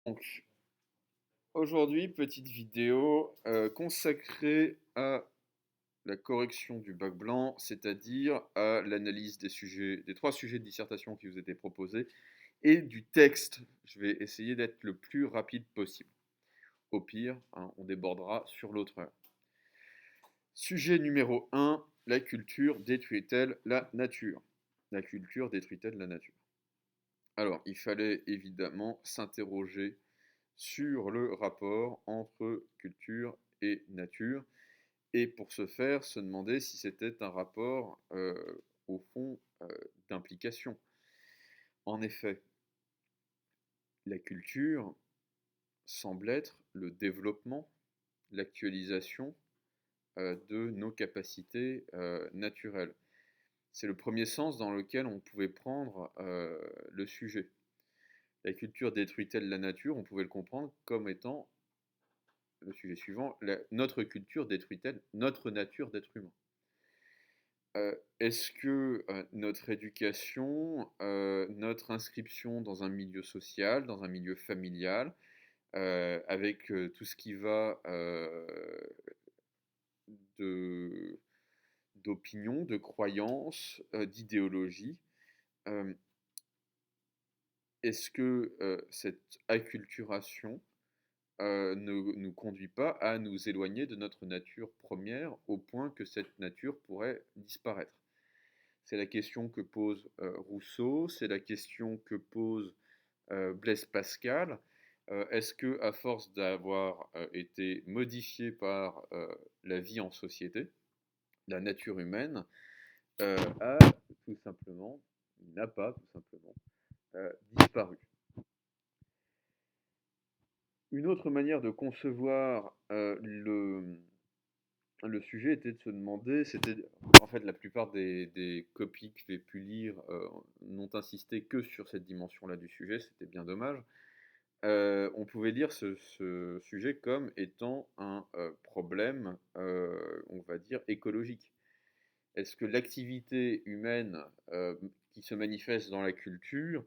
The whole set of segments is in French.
Donc, aujourd'hui, petite vidéo consacrée à la correction du bac blanc, c'est-à-dire à l'analyse des sujets, des trois sujets de dissertation qui vous étaient proposés et du texte. Je vais essayer d'être le plus rapide possible. Au pire, hein, on débordera sur l'autre heure. Sujet numéro 1, la culture détruit-elle la nature? La culture détruit-elle la nature? Alors, il fallait évidemment s'interroger sur le rapport entre culture et nature, et pour ce faire, se demander si c'était un rapport, au fond, d'implication. En effet, la culture semble être le développement, l'actualisation de nos capacités naturelles. C'est le premier sens dans lequel on pouvait prendre le sujet. La culture détruit-elle la nature? On pouvait le comprendre comme étant le sujet suivant, notre culture détruit-elle notre nature d'être humain? Est-ce que notre éducation, notre inscription dans un milieu social, dans un milieu familial, avec tout ce qui va de, d'opinion, de croyances, d'idéologie, euh, est-ce que cette acculturation ne nous conduit pas à nous éloigner de notre nature première au point que cette nature pourrait disparaître? C'est la question que pose Rousseau, c'est la question que pose Blaise Pascal. Est-ce que, à force d'avoir été modifié par la vie en société, la nature humaine a tout simplement, n'a pas tout simplement disparu? Une autre manière de concevoir le sujet était de se demander, c'était en fait la plupart des copies que j'ai pu lire n'ont insisté que sur cette dimension-là du sujet, c'était bien dommage. On pouvait lire ce sujet comme étant un problème, on va dire, écologique. Est-ce que l'activité humaine qui se manifeste dans la culture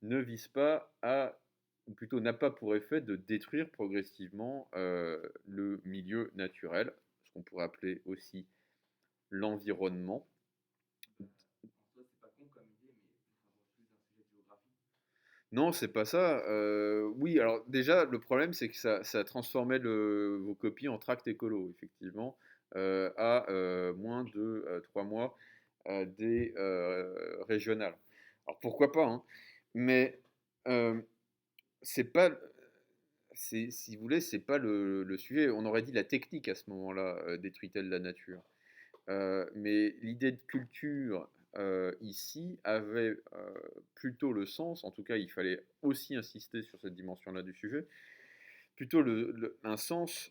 ne vise pas à, ou plutôt n'a pas pour effet de détruire progressivement le milieu naturel, ce qu'on pourrait appeler aussi l'environnement? Non, c'est pas ça. Oui, alors déjà, le problème, c'est que ça transformait vos copies en tract écolo, effectivement, à moins de 3 mois des régionales. Alors pourquoi pas, hein, mais euh, c'est pas, si vous voulez, c'est pas le sujet. On aurait dit la technique à ce moment-là, détruit-elle la nature? Mais l'idée de culture ici avait plutôt le sens, en tout cas il fallait aussi insister sur cette dimension-là du sujet, plutôt un sens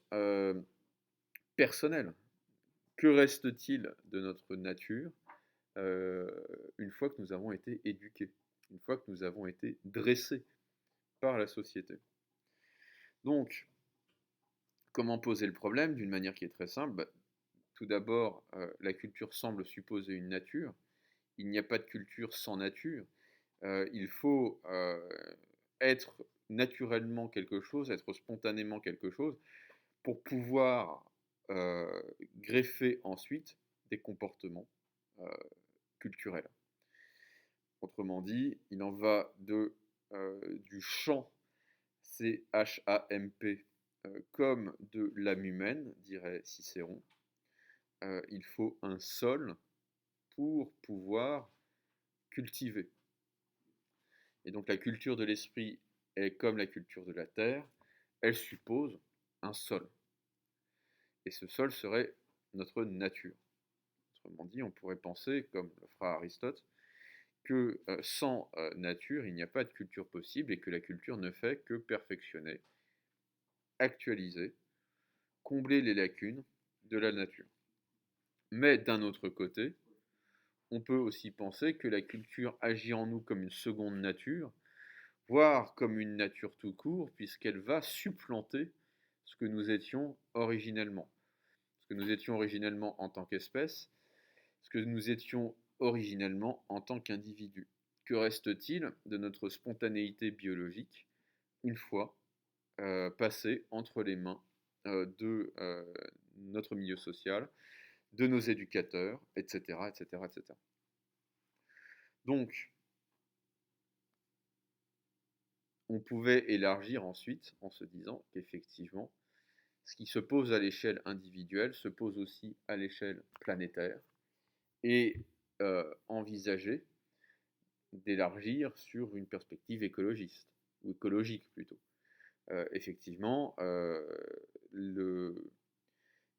personnel. Que reste-t-il de notre nature euh, une fois que nous avons été éduqués, une fois que nous avons été dressés par la société? Donc, comment poser le problème d'une manière qui est très simple? Tout d'abord, la culture semble supposer une nature. Il n'y a pas de culture sans nature. Il faut être naturellement quelque chose, être spontanément quelque chose, pour pouvoir greffer ensuite des comportements euh, culturels. Autrement dit, il en va du champ, C-H-A-M-P, comme de l'âme humaine, dirait Cicéron. Il faut un sol pour pouvoir cultiver. Et donc la culture de l'esprit est comme la culture de la terre, elle suppose un sol. Et ce sol serait notre nature. Autrement dit, on pourrait penser, comme le fera Aristote, que sans nature, il n'y a pas de culture possible et que la culture ne fait que perfectionner, actualiser, combler les lacunes de la nature. Mais d'un autre côté, on peut aussi penser que la culture agit en nous comme une seconde nature, voire comme une nature tout court, puisqu'elle va supplanter ce que nous étions originellement. Ce que nous étions originellement en tant qu'espèce, ce que nous étions originellement en tant qu'individu. Que reste-t-il de notre spontanéité biologique une fois passer entre les mains de notre milieu social, de nos éducateurs, etc., etc., etc. Donc, on pouvait élargir ensuite en se disant qu'effectivement, ce qui se pose à l'échelle individuelle se pose aussi à l'échelle planétaire et envisager d'élargir sur une perspective écologiste, ou écologique plutôt. Effectivement,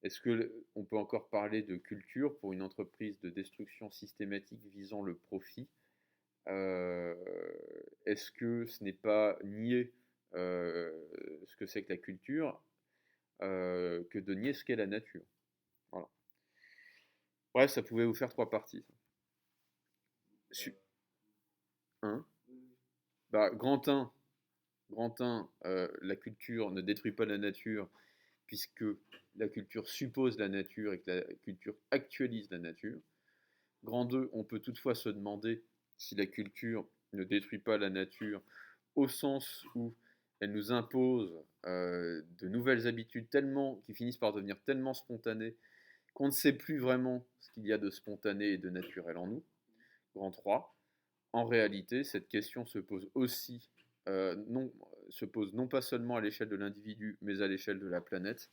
est-ce qu'on peut encore parler de culture pour une entreprise de destruction systématique visant le profit? Est-ce que ce n'est pas nier ce que c'est que la culture que de nier ce qu'est la nature? Voilà. Bref, ça pouvait vous faire trois parties. Hein. Bah, grand 1, la culture ne détruit pas la nature, puisque la culture suppose la nature et que la culture actualise la nature. Grand 2, on peut toutefois se demander si la culture ne détruit pas la nature au sens où elle nous impose de nouvelles habitudes qui finissent par devenir tellement spontanées qu'on ne sait plus vraiment ce qu'il y a de spontané et de naturel en nous. Grand 3, en réalité, cette question se pose aussi, se pose non pas seulement à l'échelle de l'individu, mais à l'échelle de la planète.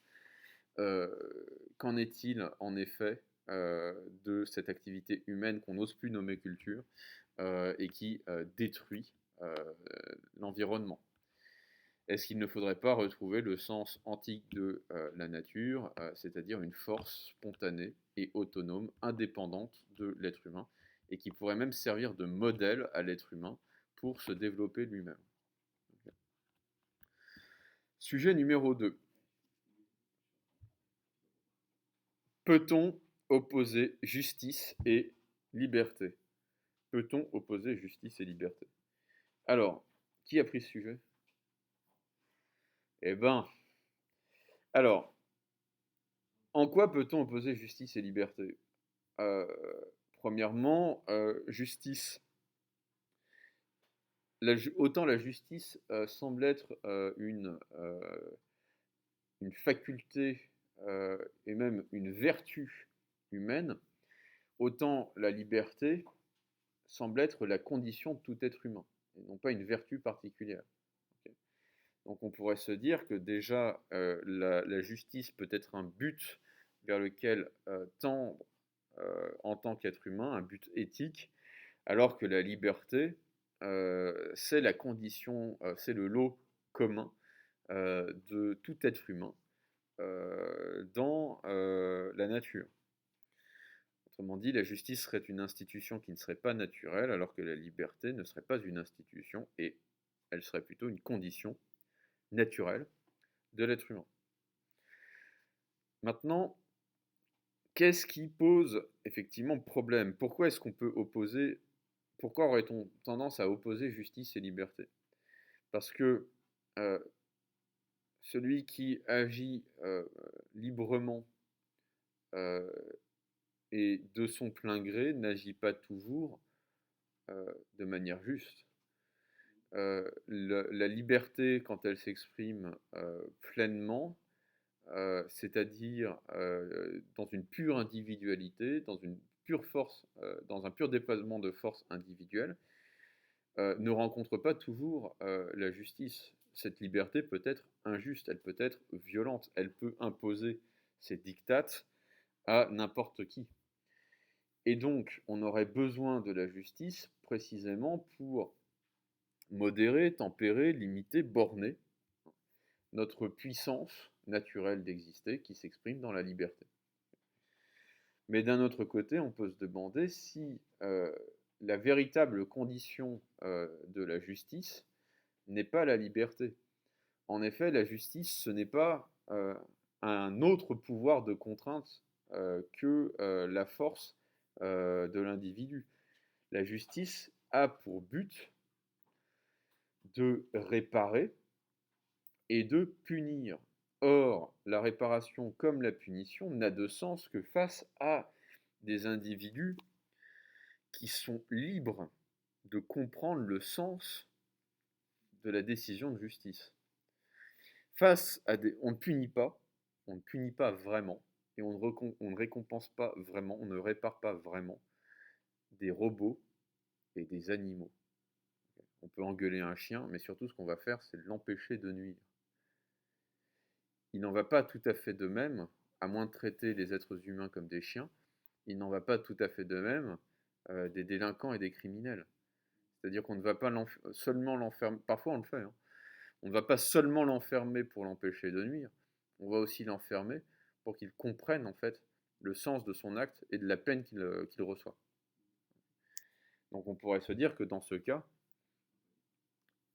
Qu'en est-il en effet de cette activité humaine qu'on n'ose plus nommer culture et qui détruit l'environnement? Est-ce qu'il ne faudrait pas retrouver le sens antique de la nature, c'est-à-dire une force spontanée et autonome, indépendante de l'être humain, et qui pourrait même servir de modèle à l'être humain pour se développer lui-même? Sujet numéro 2. Peut-on opposer justice et liberté? Peut-on opposer justice et liberté? Alors, qui a pris ce sujet? Eh ben, alors, en quoi peut-on opposer justice et liberté? Euh, Premièrement, justice. Autant la justice semble être une faculté et même une vertu humaine, autant la liberté semble être la condition de tout être humain, et non pas une vertu particulière. Okay. Donc on pourrait se dire que déjà la justice peut être un but vers lequel tendre en tant qu'être humain, un but éthique, alors que la liberté, c'est la condition, c'est le lot commun de tout être humain dans la nature. Autrement dit, la justice serait une institution qui ne serait pas naturelle, alors que la liberté ne serait pas une institution, et elle serait plutôt une condition naturelle de l'être humain. Maintenant, qu'est-ce qui pose effectivement problème? Pourquoi est-ce qu'on peut opposer, pourquoi aurait-on tendance à opposer justice et liberté? Parce que celui qui agit librement et de son plein gré n'agit pas toujours de manière juste. La liberté, quand elle s'exprime pleinement, c'est-à-dire dans une pure individualité, dans une pure force, dans un pur déploiement de force individuelle, ne rencontre pas toujours la justice. Cette liberté peut être injuste, elle peut être violente, elle peut imposer ses dictates à n'importe qui. Et donc, on aurait besoin de la justice précisément pour modérer, tempérer, limiter, borner notre puissance naturelle d'exister qui s'exprime dans la liberté. Mais d'un autre côté, on peut se demander si la véritable condition de la justice n'est pas la liberté. En effet, la justice, ce n'est pas un autre pouvoir de contrainte que la force de l'individu. La justice a pour but de réparer et de punir. Or, la réparation comme la punition n'a de sens que face à des individus qui sont libres de comprendre le sens de la décision de justice. On ne punit pas vraiment, et on ne récompense pas vraiment, on ne répare pas vraiment des robots et des animaux. On peut engueuler un chien, mais surtout ce qu'on va faire, c'est l'empêcher de nuire. Il n'en va pas tout à fait de même, à moins de traiter les êtres humains comme des chiens, il n'en va pas tout à fait de même des délinquants et des criminels. C'est-à-dire qu'on ne va pas seulement l'enfermer, parfois on le fait, hein. On ne va pas seulement l'enfermer pour l'empêcher de nuire, on va aussi l'enfermer pour qu'il comprenne en fait le sens de son acte et de la peine qu'il reçoit. Donc on pourrait se dire que dans ce cas,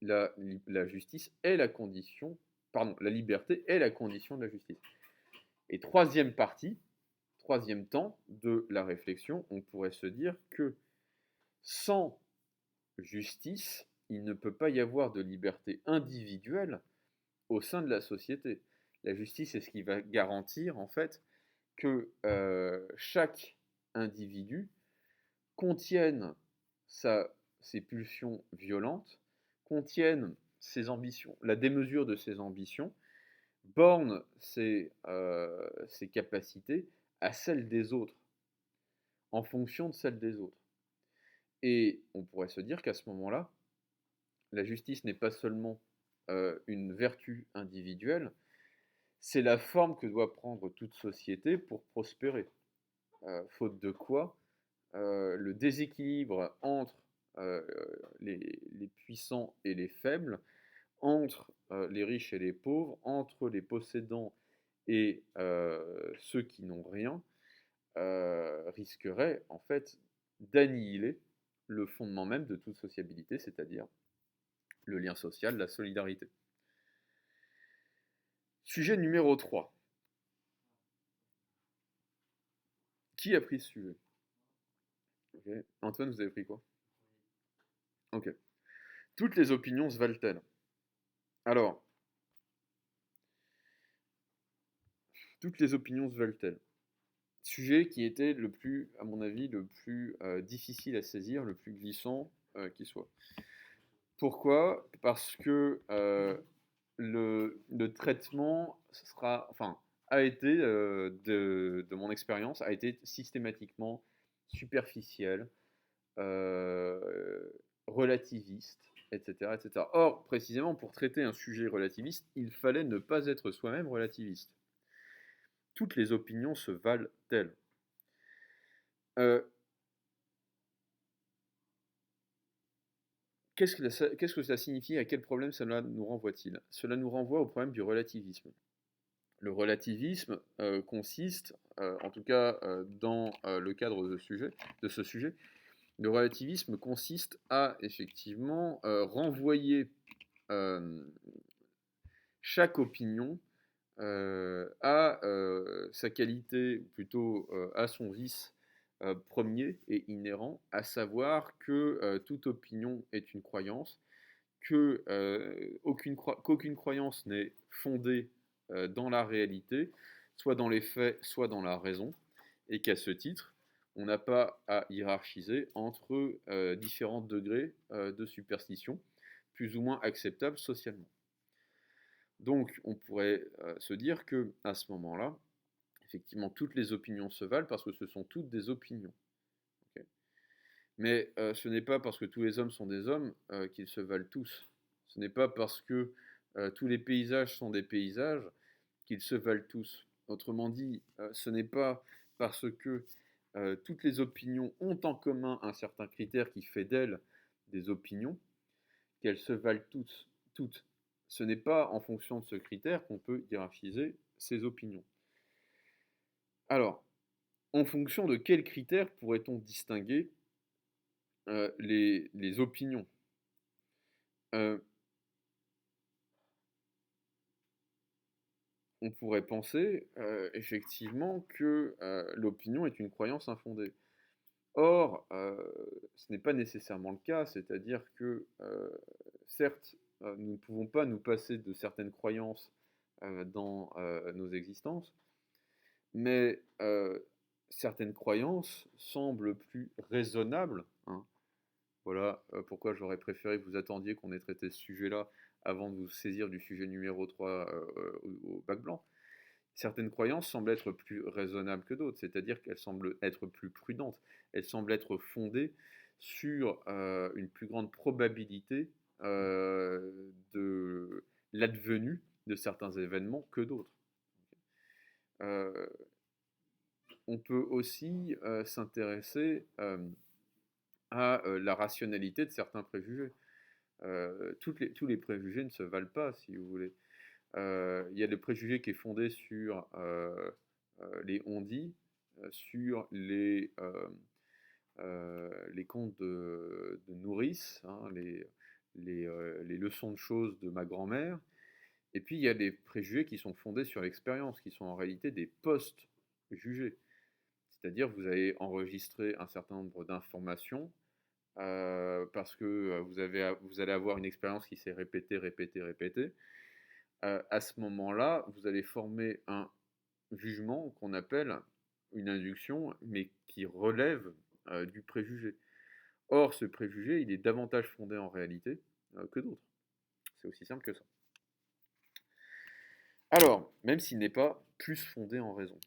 la justice est la condition, pardon, la liberté est la condition de la justice. Et troisième partie, troisième temps de la réflexion, on pourrait se dire que sans justice, il ne peut pas y avoir de liberté individuelle au sein de la société. La justice est ce qui va garantir en fait que chaque individu contienne ses pulsions violentes, contienne ses ambitions, la démesure de ses ambitions, borne ses capacités à celles des autres, en fonction de celles des autres. Et on pourrait se dire qu'à ce moment-là, la justice n'est pas seulement une vertu individuelle, c'est la forme que doit prendre toute société pour prospérer. Faute de quoi, le déséquilibre entre les puissants et les faibles, entre les riches et les pauvres, entre les possédants et ceux qui n'ont rien, risquerait en fait d'annihiler le fondement même de toute sociabilité, c'est-à-dire le lien social, la solidarité. Sujet numéro 3. Qui a pris ce sujet? Okay. Antoine, vous avez pris quoi? Ok. Toutes les opinions se valent-elles? Alors, toutes les opinions se valent-elles? Sujet qui était le plus, à mon avis, le plus difficile à saisir, le plus glissant qui soit. Pourquoi? Parce que le traitement a été, de mon expérience, a été systématiquement superficiel, relativiste, etc., etc. Or, précisément, pour traiter un sujet relativiste, il fallait ne pas être soi-même relativiste. Toutes les opinions se valent-elles? Qu'est-ce que ça signifie? À quel problème cela nous renvoie-t-il? Cela nous renvoie au problème du relativisme. Le relativisme consiste, en tout cas dans le cadre de ce sujet, le relativisme consiste à effectivement renvoyer chaque opinion à sa qualité, ou plutôt à son vice premier et inhérent, à savoir que toute opinion est une croyance, qu'aucune croyance n'est fondée dans la réalité, soit dans les faits, soit dans la raison, et qu'à ce titre, on n'a pas à hiérarchiser entre différents degrés de superstition, plus ou moins acceptables socialement. Donc, on pourrait se dire que à ce moment-là, effectivement, toutes les opinions se valent parce que ce sont toutes des opinions. Okay. Mais ce n'est pas parce que tous les hommes sont des hommes qu'ils se valent tous. Ce n'est pas parce que tous les paysages sont des paysages qu'ils se valent tous. Autrement dit, ce n'est pas parce que toutes les opinions ont en commun un certain critère qui fait d'elles des opinions qu'elles se valent toutes. Ce n'est pas en fonction de ce critère qu'on peut hiérarchiser ces opinions. Alors, en fonction de quels critères pourrait-on distinguer les opinions? On pourrait penser effectivement que l'opinion est une croyance infondée. Or, ce n'est pas nécessairement le cas, c'est-à-dire que, certes, nous ne pouvons pas nous passer de certaines croyances dans nos existences, mais certaines croyances semblent plus raisonnables, hein. Voilà pourquoi j'aurais préféré que vous attendiez qu'on ait traité ce sujet-là avant de vous saisir du sujet numéro 3 au bac blanc. Certaines croyances semblent être plus raisonnables que d'autres, c'est-à-dire qu'elles semblent être plus prudentes, elles semblent être fondées sur une plus grande probabilité de l'advenu de certains événements que d'autres. Euh, on peut aussi s'intéresser à la rationalité de certains préjugés. Tous les préjugés ne se valent pas, si vous voulez. Il y a le préjugé qui est fondé sur les on-dit, sur les contes de nourrice, hein, les leçons de choses de ma grand-mère. Et puis il y a des préjugés qui sont fondés sur l'expérience, qui sont en réalité des post-jugés. C'est-à-dire vous avez enregistré un certain nombre d'informations parce que vous allez avoir une expérience qui s'est répétée, répétée, répétée. À ce moment-là, vous allez former un jugement qu'on appelle une induction, mais qui relève du préjugé. Or, ce préjugé, il est davantage fondé en réalité que d'autres. C'est aussi simple que ça. Alors, même s'il n'est pas plus fondé en raison.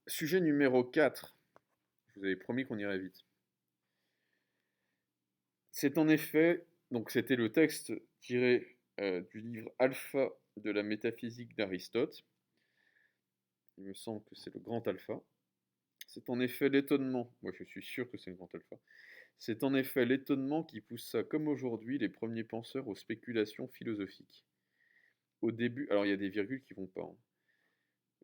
Sujet numéro 4. Je vous avais promis qu'on irait vite. C'est en effet, donc c'était le texte tiré du livre Alpha de la métaphysique d'Aristote. Il me semble que c'est le grand alpha. C'est en effet l'étonnement, moi je suis sûr que c'est le grand alpha, c'est en effet l'étonnement qui poussa comme aujourd'hui les premiers penseurs aux spéculations philosophiques. Au début, alors il y a des virgules qui vont pas, hein.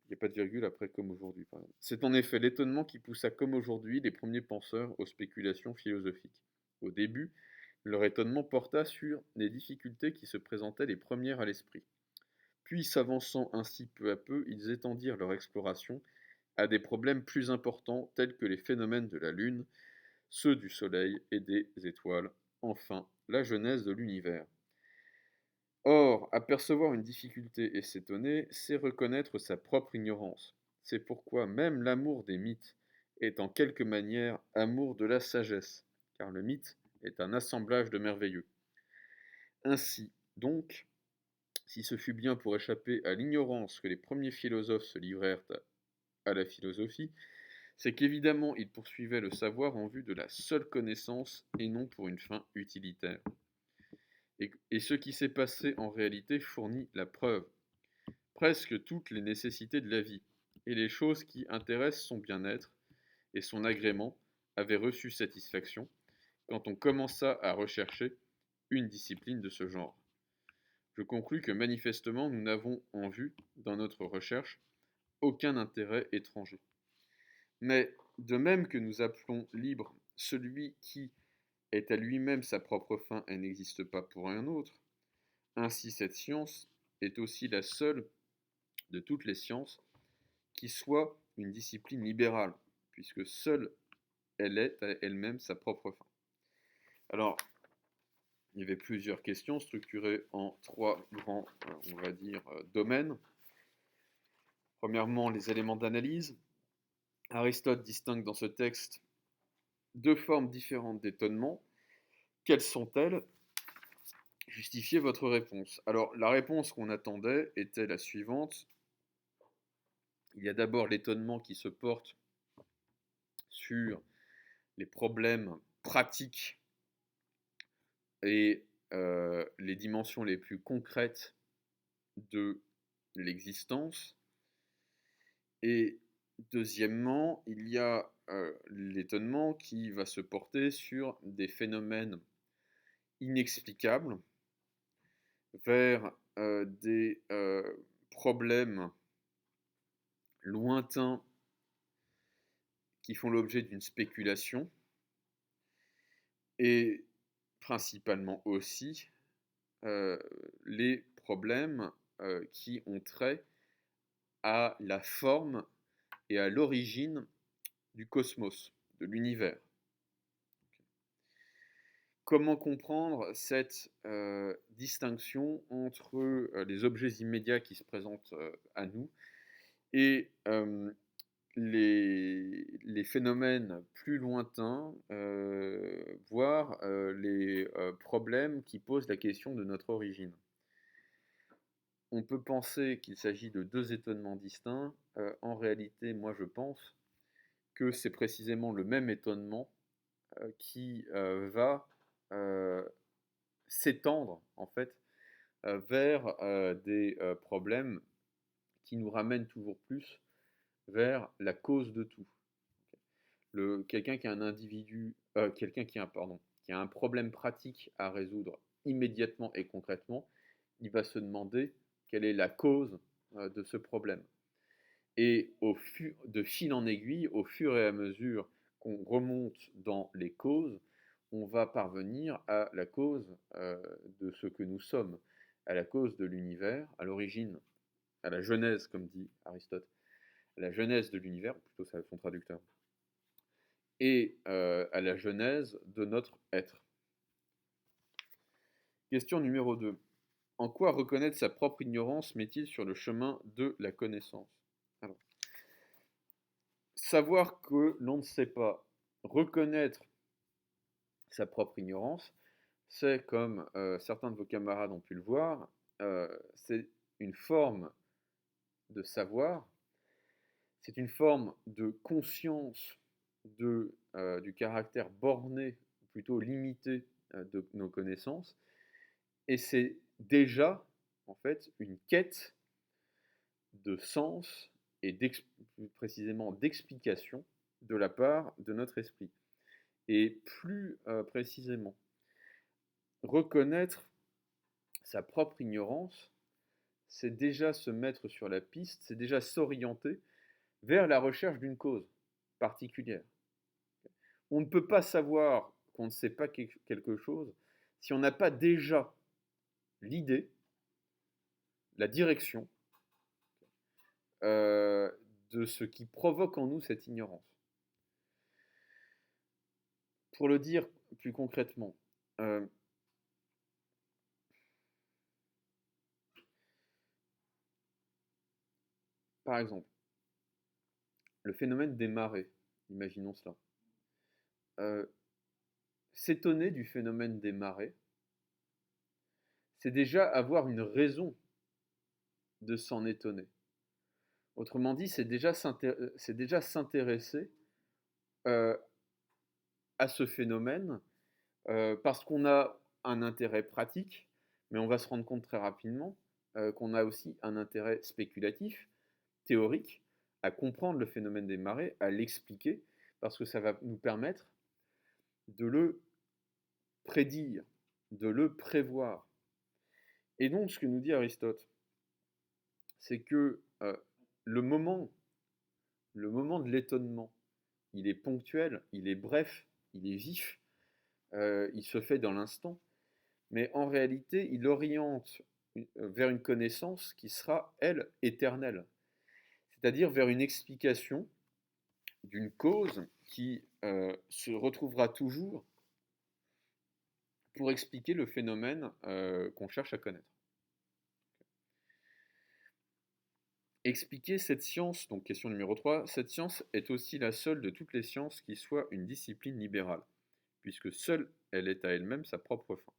Il n'y a pas de virgule après comme aujourd'hui par exemple. C'est en effet l'étonnement qui poussa comme aujourd'hui les premiers penseurs aux spéculations philosophiques. Au début, leur étonnement porta sur les difficultés qui se présentaient les premières à l'esprit. Puis s'avançant ainsi peu à peu, ils étendirent leur exploration à des problèmes plus importants tels que les phénomènes de la Lune, ceux du Soleil et des étoiles, enfin la genèse de l'univers. Or, apercevoir une difficulté et s'étonner, c'est reconnaître sa propre ignorance. C'est pourquoi même l'amour des mythes est en quelque manière amour de la sagesse, car le mythe est un assemblage de merveilleux. Ainsi, donc, si ce fut bien pour échapper à l'ignorance que les premiers philosophes se livrèrent à la philosophie, c'est qu'évidemment ils poursuivaient le savoir en vue de la seule connaissance et non pour une fin utilitaire. Et ce qui s'est passé en réalité fournit la preuve. Presque toutes les nécessités de la vie et les choses qui intéressent son bien-être et son agrément avaient reçu satisfaction quand on commença à rechercher une discipline de ce genre. Je conclus que manifestement nous n'avons en vue, dans notre recherche, aucun intérêt étranger. Mais de même que nous appelons libre celui qui est à lui-même sa propre fin et n'existe pas pour un autre, ainsi cette science est aussi la seule de toutes les sciences qui soit une discipline libérale, puisque seule elle est à elle-même sa propre fin. Alors, il y avait plusieurs questions structurées en trois grands, on va dire, domaines. Premièrement, les éléments d'analyse. Aristote distingue dans ce texte deux formes différentes d'étonnement. Quelles sont-elles? Justifiez votre réponse. Alors, la réponse qu'on attendait était la suivante. Il y a d'abord l'étonnement qui se porte sur les problèmes pratiques et les dimensions les plus concrètes de l'existence. Et deuxièmement, il y a l'étonnement qui va se porter sur des phénomènes inexplicables vers des problèmes lointains qui font l'objet d'une spéculation et principalement aussi les problèmes qui ont trait à la forme et à l'origine du cosmos, de l'univers. Comment comprendre cette distinction entre les objets immédiats qui se présentent à nous et les phénomènes plus lointains, voire les problèmes qui posent la question de notre origine. On peut penser qu'il s'agit de deux étonnements distincts. En réalité, moi je pense que c'est précisément le même étonnement qui va s'étendre en fait vers des problèmes qui nous ramènent toujours plus vers la cause de tout. Quelqu'un qui a un individu, quelqu'un qui a un problème pratique à résoudre immédiatement et concrètement, il va se demander quelle est la cause de ce problème. Et de fil en aiguille, au fur et à mesure qu'on remonte dans les causes, on va parvenir à la cause de ce que nous sommes, à la cause de l'univers, à l'origine, à la genèse, comme dit Aristote, à la genèse de l'univers, plutôt c'est son traducteur, et à la genèse de notre être. Question numéro 2. En quoi reconnaître sa propre ignorance met-il sur le chemin de la connaissance? Alors, savoir que l'on ne sait pas, reconnaître sa propre ignorance, c'est, comme certains de vos camarades ont pu le voir, c'est une forme de savoir, c'est une forme de conscience du caractère borné, ou plutôt limité de nos connaissances, et c'est déjà, en fait, une quête de sens et plus précisément d'explication de la part de notre esprit. Et plus précisément, reconnaître sa propre ignorance, c'est déjà se mettre sur la piste, c'est déjà s'orienter vers la recherche d'une cause particulière. On ne peut pas savoir qu'on ne sait pas quelque chose si on n'a pas déjà l'idée, la direction de ce qui provoque en nous cette ignorance. Pour le dire plus concrètement, par exemple, le phénomène des marées, imaginons cela. S'étonner du phénomène des marées, c'est déjà avoir une raison de s'en étonner. Autrement dit, c'est déjà s'intéresser à ce phénomène parce qu'on a un intérêt pratique, mais on va se rendre compte très rapidement qu'on a aussi un intérêt spéculatif, théorique, à comprendre le phénomène des marées, à l'expliquer, parce que ça va nous permettre de le prédire, de le prévoir. Et donc, ce que nous dit Aristote, c'est que le moment de l'étonnement, il est ponctuel, il est bref, il est vif, il se fait dans l'instant, mais en réalité, il oriente vers une connaissance qui sera, elle, éternelle, c'est-à-dire vers une explication d'une cause qui se retrouvera toujours pour expliquer le phénomène qu'on cherche à connaître. Expliquer cette science, donc question numéro 3, cette science est aussi la seule de toutes les sciences qui soit une discipline libérale, puisque seule elle est à elle-même sa propre fin.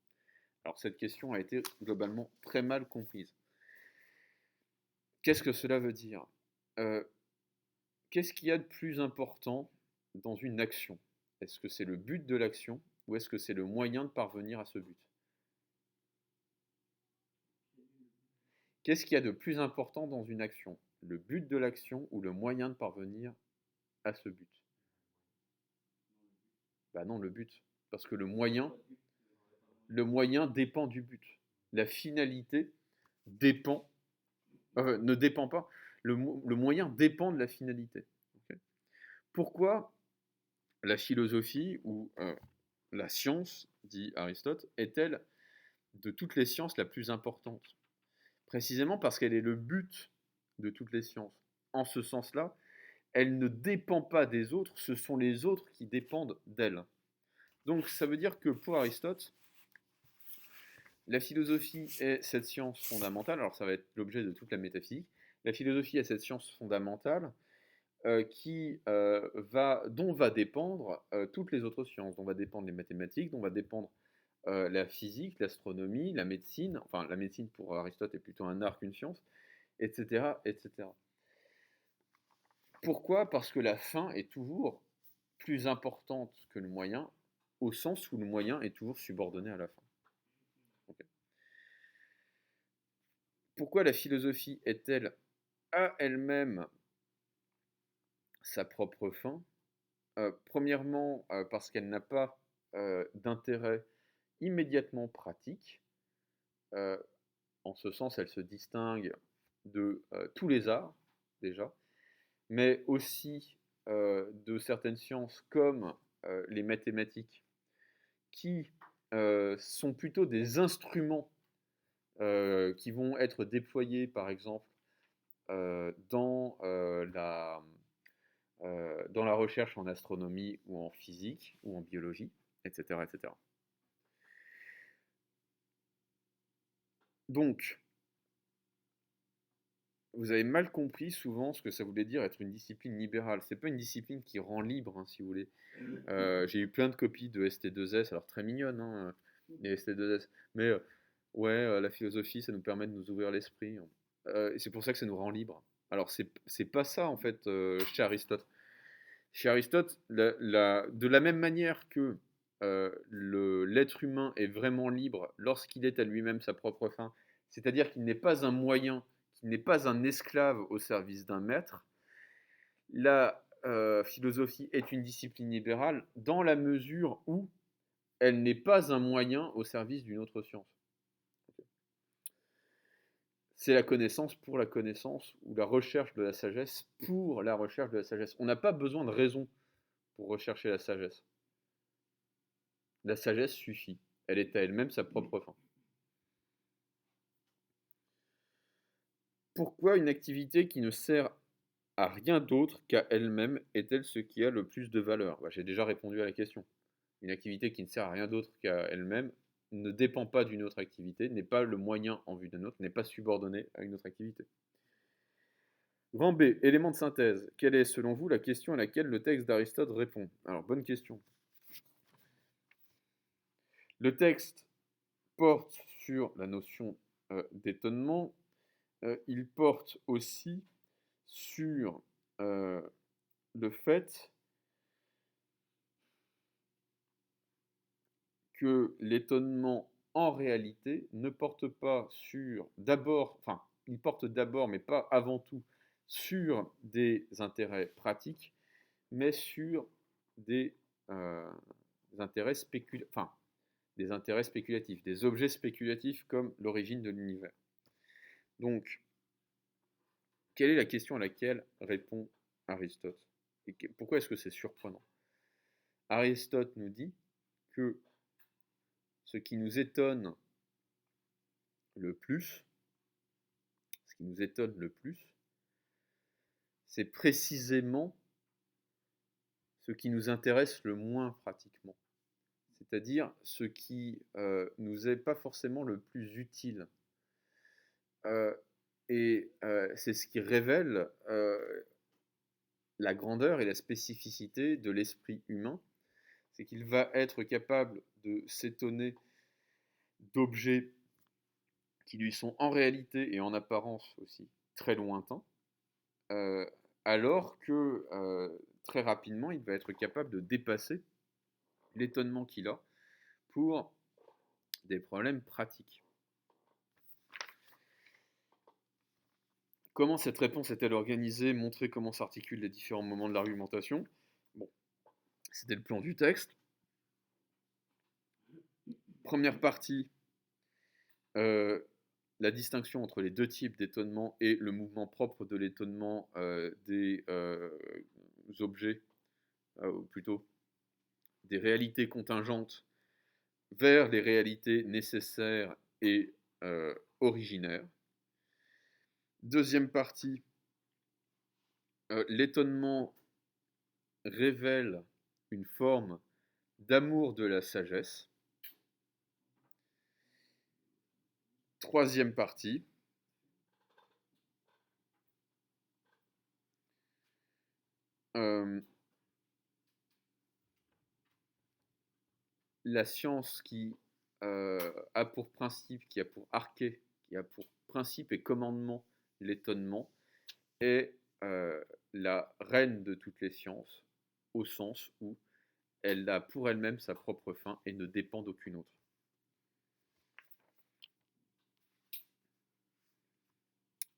Alors cette question a été globalement très mal comprise. Qu'est-ce que cela veut dire? Qu'est-ce qu'il y a de plus important dans une action? Est-ce que c'est le but de l'action ou est-ce que c'est le moyen de parvenir à ce but? Qu'est-ce qu'il y a de plus important dans une action? Le but de l'action ou le moyen de parvenir à ce but? Ben non, le but. Parce que le moyen dépend du but. La finalité dépend, ne dépend pas. Le moyen dépend de la finalité. Okay. Pourquoi la philosophie ou la science, dit Aristote, est-elle de toutes les sciences la plus importante? Précisément parce qu'elle est le but de toutes les sciences. En ce sens-là, elle ne dépend pas des autres, ce sont les autres qui dépendent d'elle. Donc ça veut dire que pour Aristote, la philosophie est cette science fondamentale, alors ça va être l'objet de toute la métaphysique, la philosophie est cette science fondamentale dont va dépendre toutes les autres sciences, dont va dépendre les mathématiques, dont va dépendre la physique, l'astronomie, la médecine. Enfin, la médecine pour Aristote est plutôt un art qu'une science, etc., etc. Pourquoi? Parce que la fin est toujours plus importante que le moyen, au sens où le moyen est toujours subordonné à la fin. Okay. Pourquoi la philosophie est-elle à elle-même sa propre fin? Premièrement, parce qu'elle n'a pas d'intérêt immédiatement pratique. En ce sens, elle se distingue de tous les arts, déjà, mais aussi de certaines sciences comme les mathématiques, qui sont plutôt des instruments qui vont être déployés, par exemple, dans la recherche en astronomie ou en physique ou en biologie, etc., etc. Donc, vous avez mal compris souvent ce que ça voulait dire être une discipline libérale. C'est pas une discipline qui rend libre, hein, si vous voulez. J'ai eu plein de copies de ST2S, alors très mignonnes, hein, les ST2S. Mais ouais, la philosophie, ça nous permet de nous ouvrir l'esprit. Et c'est pour ça que ça nous rend libre. Alors c'est pas ça en fait chez Aristote. Chez Aristote, de la même manière que l'être humain est vraiment libre lorsqu'il est à lui-même sa propre fin, c'est-à-dire qu'il n'est pas un moyen, qu'il n'est pas un esclave au service d'un maître, la philosophie est une discipline libérale dans la mesure où elle n'est pas un moyen au service d'une autre science. C'est la connaissance pour la connaissance ou la recherche de la sagesse pour la recherche de la sagesse. On n'a pas besoin de raison pour rechercher la sagesse. La sagesse suffit. Elle est à elle-même sa propre fin. Pourquoi une activité qui ne sert à rien d'autre qu'à elle-même est-elle ce qui a le plus de valeur? J'ai déjà répondu à la question. Une activité qui ne sert à rien d'autre qu'à elle-même ne dépend pas d'une autre activité, n'est pas le moyen en vue d'un autre, n'est pas subordonnée à une autre activité. Grand B, élément de synthèse. Quelle est, selon vous, la question à laquelle le texte d'Aristote répond? Alors, bonne question. Le texte porte sur la notion d'étonnement. Il porte aussi sur le fait que l'étonnement, en réalité, ne porte pas sur d'abord, enfin, il porte d'abord, mais pas avant tout, sur des intérêts pratiques, mais sur des intérêts des intérêts spéculatifs, des objets spéculatifs comme l'origine de l'univers. Donc, quelle est la question à laquelle répond Aristote? Et pourquoi est-ce que c'est surprenant? Aristote nous dit que ce qui nous étonne le plus, c'est précisément ce qui nous intéresse le moins pratiquement. C'est-à-dire ce qui nous est pas forcément le plus utile. C'est ce qui révèle la grandeur et la spécificité de l'esprit humain, c'est qu'il va être capable de s'étonner d'objets qui lui sont en réalité et en apparence aussi très lointains, alors que très rapidement, il va être capable de dépasser l'étonnement qu'il a pour des problèmes pratiques. Comment cette réponse est-elle organisée? Montrer comment s'articulent les différents moments de l'argumentation. Bon, c'était le plan du texte. Première partie, la distinction entre les deux types d'étonnement et le mouvement propre de l'étonnement des objets, ou plutôt des réalités contingentes vers les réalités nécessaires et originaires. Deuxième partie, l'étonnement révèle une forme d'amour de la sagesse. Troisième partie, la science qui a pour principe, qui a pour arché, qui a pour principe et commandement l'étonnement, est la reine de toutes les sciences, au sens où elle a pour elle-même sa propre fin et ne dépend d'aucune autre.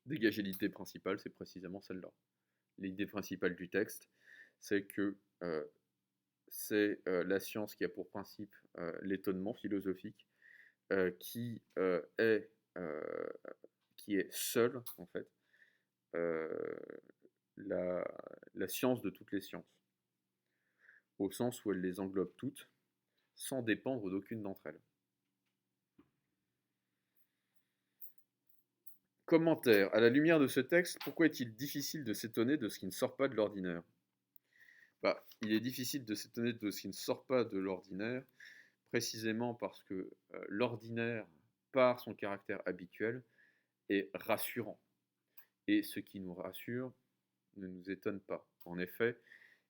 Dégager l'idée principale, c'est précisément celle-là. L'idée principale du texte, c'est que c'est la science qui a pour principe l'étonnement philosophique, qui, euh, qui est seule, en fait, euh, la, la science de toutes les sciences, au sens où elle les englobe toutes, sans dépendre d'aucune d'entre elles. Commentaire. À la lumière de ce texte, pourquoi est-il difficile de s'étonner de ce qui ne sort pas de l'ordinaire? Il est difficile de s'étonner de ce qui ne sort pas de l'ordinaire, précisément parce que l'ordinaire, par son caractère habituel, est rassurant. Et ce qui nous rassure ne nous étonne pas. En effet,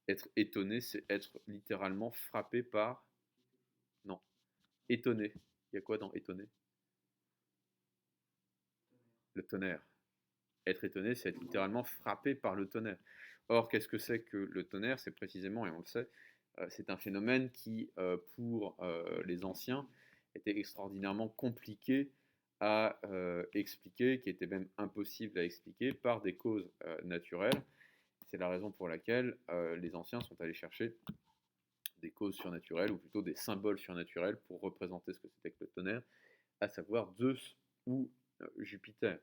être étonné, c'est être littéralement frappé par... Non, étonné. Il y a quoi dans étonné? Le tonnerre. Être étonné, c'est être littéralement frappé par le tonnerre. Or, qu'est-ce que c'est que le tonnerre? C'est précisément, et on le sait, c'est un phénomène qui, pour les anciens, était extraordinairement compliqué à expliquer, qui était même impossible à expliquer par des causes naturelles. C'est la raison pour laquelle les anciens sont allés chercher des causes surnaturelles, ou plutôt des symboles surnaturels pour représenter ce que c'était que le tonnerre, à savoir Zeus ou Jupiter.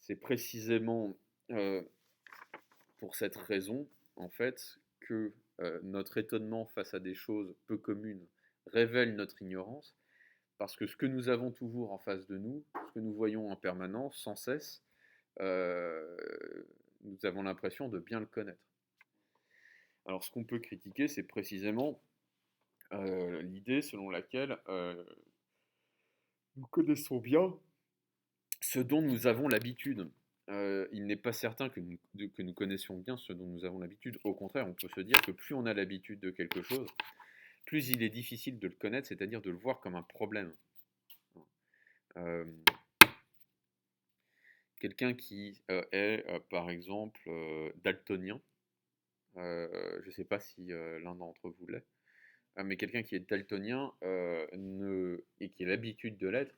C'est précisément pour cette raison, en fait, que notre étonnement face à des choses peu communes révèle notre ignorance, parce que ce que nous avons toujours en face de nous, ce que nous voyons en permanence, sans cesse, euh, nous avons l'impression de bien le connaître. Alors ce qu'on peut critiquer, c'est précisément l'idée selon laquelle nous connaissons bien ce dont nous avons l'habitude. Il n'est pas certain que nous connaissions bien ce dont nous avons l'habitude. Au contraire, on peut se dire que plus on a l'habitude de quelque chose, plus il est difficile de le connaître, c'est-à-dire de le voir comme un problème. Euh, Quelqu'un qui est, par exemple, daltonien, je ne sais pas si l'un d'entre vous l'est, mais quelqu'un qui est daltonien et qui a l'habitude de l'être,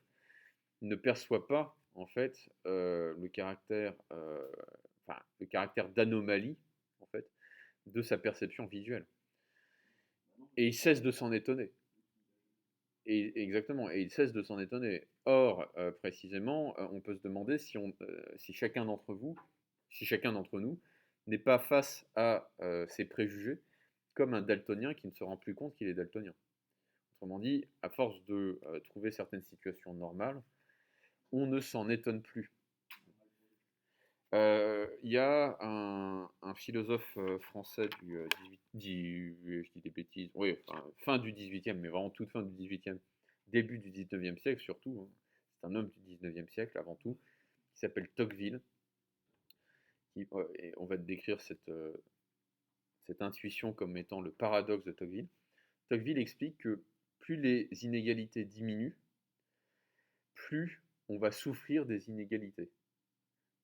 ne perçoit pas en fait le caractère d'anomalie en fait de sa perception visuelle. Et il cesse de s'en étonner. Et exactement, et il cesse de s'en étonner. Or, précisément, on peut se demander si chacun d'entre vous, si chacun d'entre nous n'est pas face à ses préjugés comme un daltonien qui ne se rend plus compte qu'il est daltonien. Autrement dit, à force de trouver certaines situations normales, on ne s'en étonne plus. Il y a un philosophe français je dis des bêtises, oui, enfin, fin du 18e, mais vraiment toute fin du 18e, début du 19e siècle surtout, hein. C'est un homme du 19e siècle avant tout, qui s'appelle Tocqueville, et on va décrire cette intuition comme étant le paradoxe de Tocqueville. Tocqueville explique que plus les inégalités diminuent, plus on va souffrir des inégalités.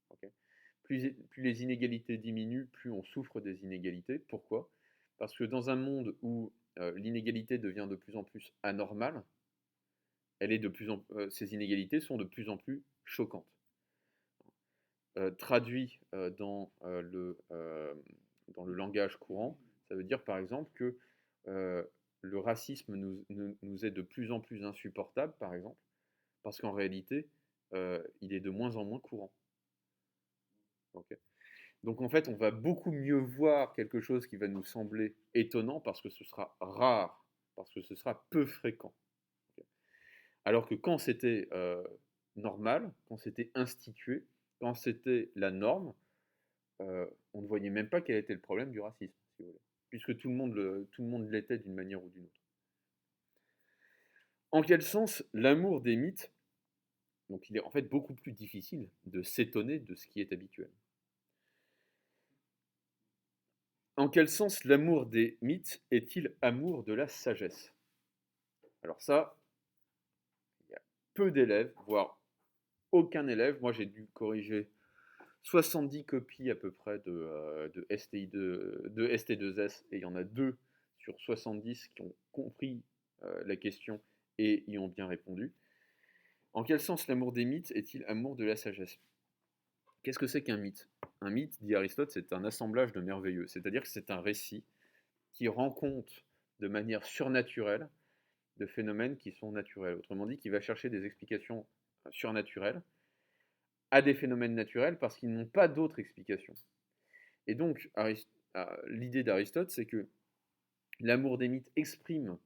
Okay. Plus les inégalités diminuent, plus on souffre des inégalités. Pourquoi? Parce que dans un monde où l'inégalité devient de plus en plus anormale, ces inégalités sont de plus en plus choquantes. Traduit dans le langage courant, ça veut dire par exemple que le racisme nous est de plus en plus insupportable, par exemple, parce qu'en réalité, il est de moins en moins courant. Okay. Donc en fait, on va beaucoup mieux voir quelque chose qui va nous sembler étonnant parce que ce sera rare, parce que ce sera peu fréquent. Okay. Alors que quand c'était normal, quand c'était institué, quand c'était la norme, on ne voyait même pas quel était le problème du racisme, si vous voulez, puisque tout le monde l'était d'une manière ou d'une autre. En quel sens l'amour des mythes, donc il est en fait beaucoup plus difficile de s'étonner de ce qui est habituel. En quel sens l'amour des mythes est-il amour de la sagesse? Alors ça, il y a peu d'élèves, voire aucun élève. Moi, j'ai dû corriger 70 copies à peu près de de ST2S, et il y en a 2 sur 70 qui ont compris la question et y ont bien répondu. En quel sens l'amour des mythes est-il amour de la sagesse? Qu'est-ce que c'est qu'un mythe? Un mythe, dit Aristote, c'est un assemblage de merveilleux, c'est-à-dire que c'est un récit qui rend compte de manière surnaturelle de phénomènes qui sont naturels. Autrement dit, qui va chercher des explications surnaturelles à des phénomènes naturels parce qu'ils n'ont pas d'autre explication. Et donc, l'idée d'Aristote, c'est que l'amour des mythes exprime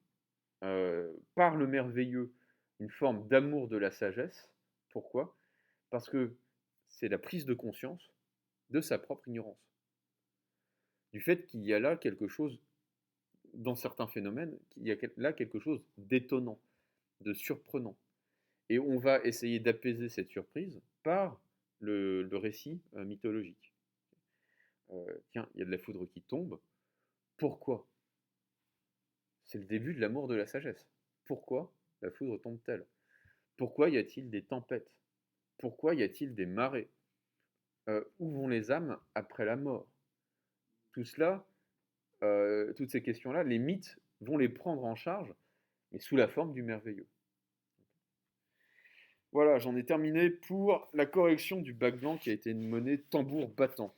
par le merveilleux une forme d'amour de la sagesse. Pourquoi? Parce que c'est la prise de conscience de sa propre ignorance. Du fait qu'il y a là quelque chose, dans certains phénomènes, qu'il y a là quelque chose d'étonnant, de surprenant. Et on va essayer d'apaiser cette surprise par le récit mythologique. Tiens, il y a de la foudre qui tombe. Pourquoi? C'est le début de l'amour de la sagesse. Pourquoi la foudre tombe-t-elle? Pourquoi y a-t-il des tempêtes? Pourquoi y a-t-il des marées? Où vont les âmes après la mort? Tout cela, toutes ces questions-là, les mythes vont les prendre en charge, mais sous la forme du merveilleux. Voilà, j'en ai terminé pour la correction du bac blanc qui a été menée tambour battant.